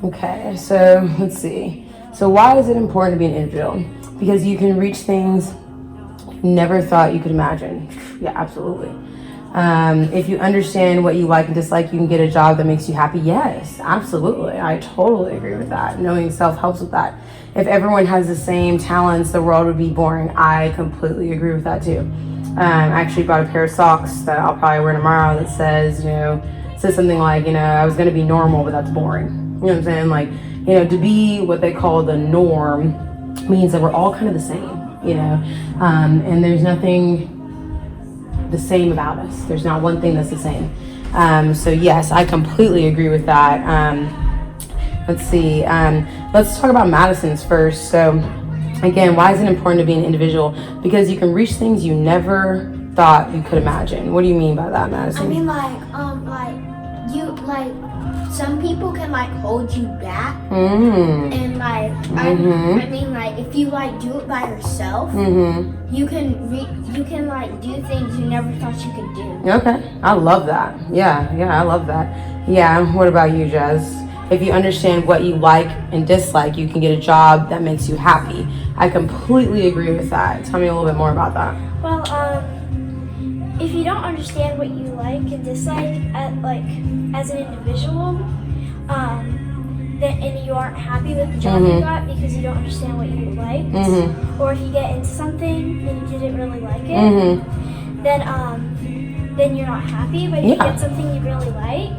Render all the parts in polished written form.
Okay, so let's see. So why is it important to be an individual? Because you can reach things you never thought you could imagine. Yeah, absolutely. If you understand what you like and dislike, you can get a job that makes you happy. Yes, absolutely. I totally agree with that. Knowing self helps with that. If everyone has the same talents, the world would be boring. I completely agree with that too. I actually bought a pair of socks that I'll probably wear tomorrow that says, says something like, I was going to be normal, but that's boring. You know what I'm saying? Like, to be what they call the norm means that we're all kind of the same, and there's nothing the same about us. There's not one thing that's the same. So yes, I completely agree with that. Let's see. Let's talk about Madison's first. So again, why is it important to be an individual? Because you can reach things you never thought you could imagine. What do you mean by that, Madison? I mean, some people can hold you back, and I mean, if you do it by yourself, you can do things you never thought you could do. Okay, I love that. Yeah, I love that. Yeah, what about you, Jazz? If you understand what you like and dislike, you can get a job that makes you happy. I completely agree with that. Tell me a little bit more about that. Well, if you don't understand what you like and dislike as an individual, and you aren't happy with the job you got because you don't understand what you liked, or if you get into something and you didn't really like it, then you're not happy. But if you get something you really like,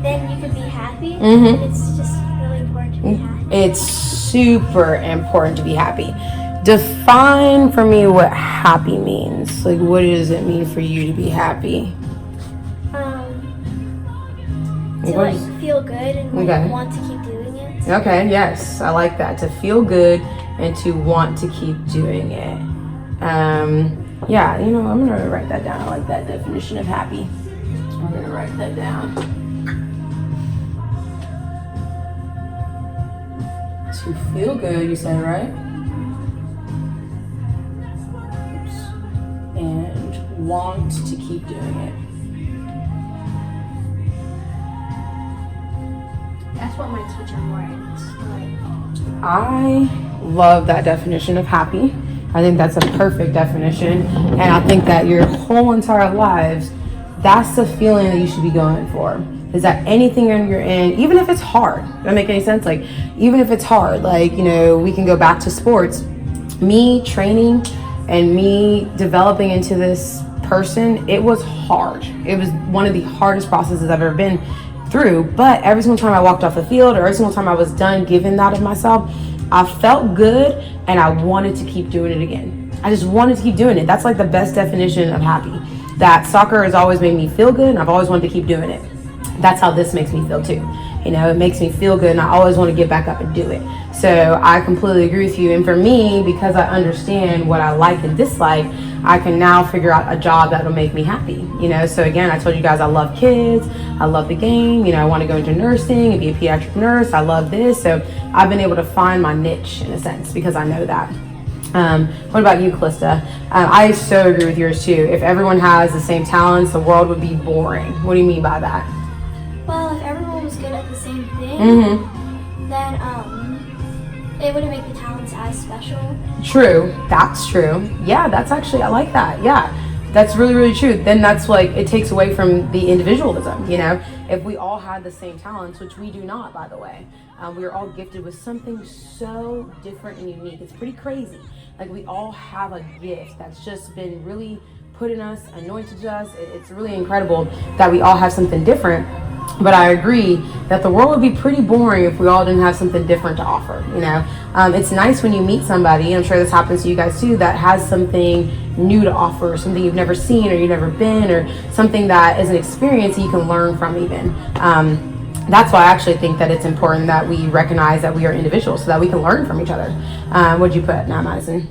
then you can be happy. And it's just really important to be happy. It's super important to be happy. Define for me what happy means. What does it mean for you to be happy? To feel good and want to keep doing it. Okay, yes, I like that. To feel good and to want to keep doing it. Yeah, I'm gonna write that down. I like that definition of happy. I'm gonna write that down. To feel good, you said, right? And want to keep doing it. That's what my teacher writes. I love that definition of happy. I think that's a perfect definition. And I think that your whole entire lives, that's the feeling that you should be going for. Is that anything you're in, even if it's hard, does that make any sense? Even if it's hard, we can go back to sports. Me training and me developing into this person, it was hard. It was one of the hardest processes I've ever been through, but every single time I walked off the field or every single time I was done giving that of myself, I felt good and I wanted to keep doing it again. I just wanted to keep doing it. That's the best definition of happy. That soccer has always made me feel good and I've always wanted to keep doing it. That's how this makes me feel too. It makes me feel good and I always want to get back up and do it. So I completely agree with you. And for me, because I understand what I like and dislike, I can now figure out a job that will make me happy. So again, I told you guys I love kids. I love the game. I want to go into nursing and be a pediatric nurse. I love this. So I've been able to find my niche in a sense because I know that. What about you, Calista? I so agree with yours too. If everyone has the same talents, the world would be boring. What do you mean by that? Well, if everyone was good at the same thing, then it wouldn't make the talents as special. True. That's true. Yeah, that's actually, I like that. Yeah, that's really, really true. Then that's it takes away from the individualism, If we all had the same talents, which we do not, by the way, we are all gifted with something so different and unique. It's pretty crazy. We all have a gift that's just been really put in us, anointed us. It's really incredible that we all have something different. But I agree that the world would be pretty boring if we all didn't have something different to offer, It's nice when you meet somebody, and I'm sure this happens to you guys too, that has something new to offer, something you've never seen or you've never been, or something that is an experience that you can learn from even. That's why I actually think that it's important that we recognize that we are individuals so that we can learn from each other. What'd you put, Matt Madison?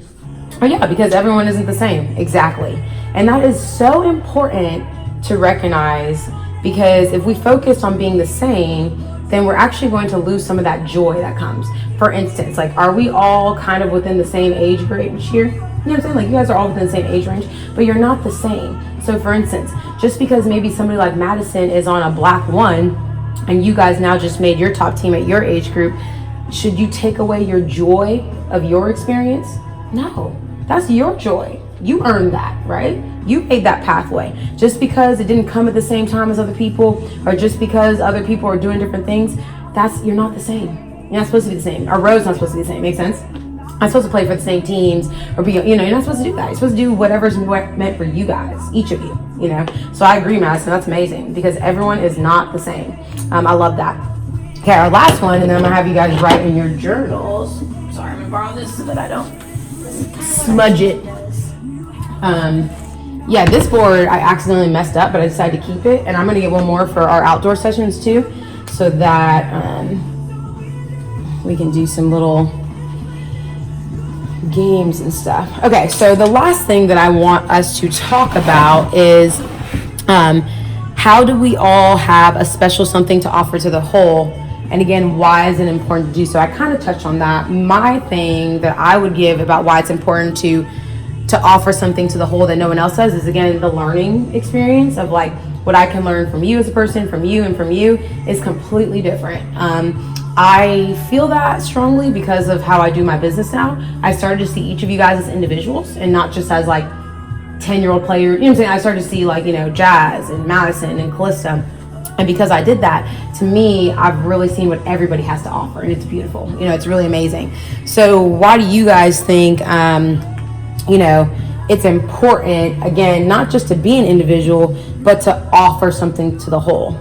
Oh yeah, because everyone isn't the same. Exactly. And that is so important to recognize, because if we focus on being the same, then we're actually going to lose some of that joy that comes. For instance, are we all kind of within the same age range here? You know what I'm saying? You guys are all within the same age range, but you're not the same. So for instance, just because maybe somebody like Madison is on a black 1, and you guys now just made your top team at your age group, should you take away your joy of your experience? No, that's your joy. You earned that, right? You made that pathway. Just because it didn't come at the same time as other people, or just because other people are doing different things, you're not the same. You're not supposed to be the same. Our road's not supposed to be the same. Make sense? I'm supposed to play for the same teams or be, you're not supposed to do that. You're supposed to do whatever's meant for you guys, each of you, So I agree, Madison. That's amazing because everyone is not the same. I love that. Okay, our last one, and then I'm gonna have you guys write in your journals. Sorry, I'm gonna borrow this so that I don't smudge it. Yeah, this board I accidentally messed up, but I decided to keep it, and I'm gonna get one more for our outdoor sessions too, so that we can do some little games and stuff. Okay, so the last thing that I want us to talk about is how do we all have a special something to offer to the whole? And again, why is it important to do so? I kind of touched on that. My thing that I would give about why it's important to offer something to the whole that no one else does is, again, the learning experience of like what I can learn from you as a person, from you, and from you is completely different. I feel that strongly because of how I do my business now. I started to see each of you guys as individuals and not just as like 10-year-old players. You know what I'm saying? I started to see like, Jazz and Madison and Callista. And because I did that, to me, I've really seen what everybody has to offer, and it's beautiful. It's really amazing. So why do you guys think, it's important, again, not just to be an individual, but to offer something to the whole?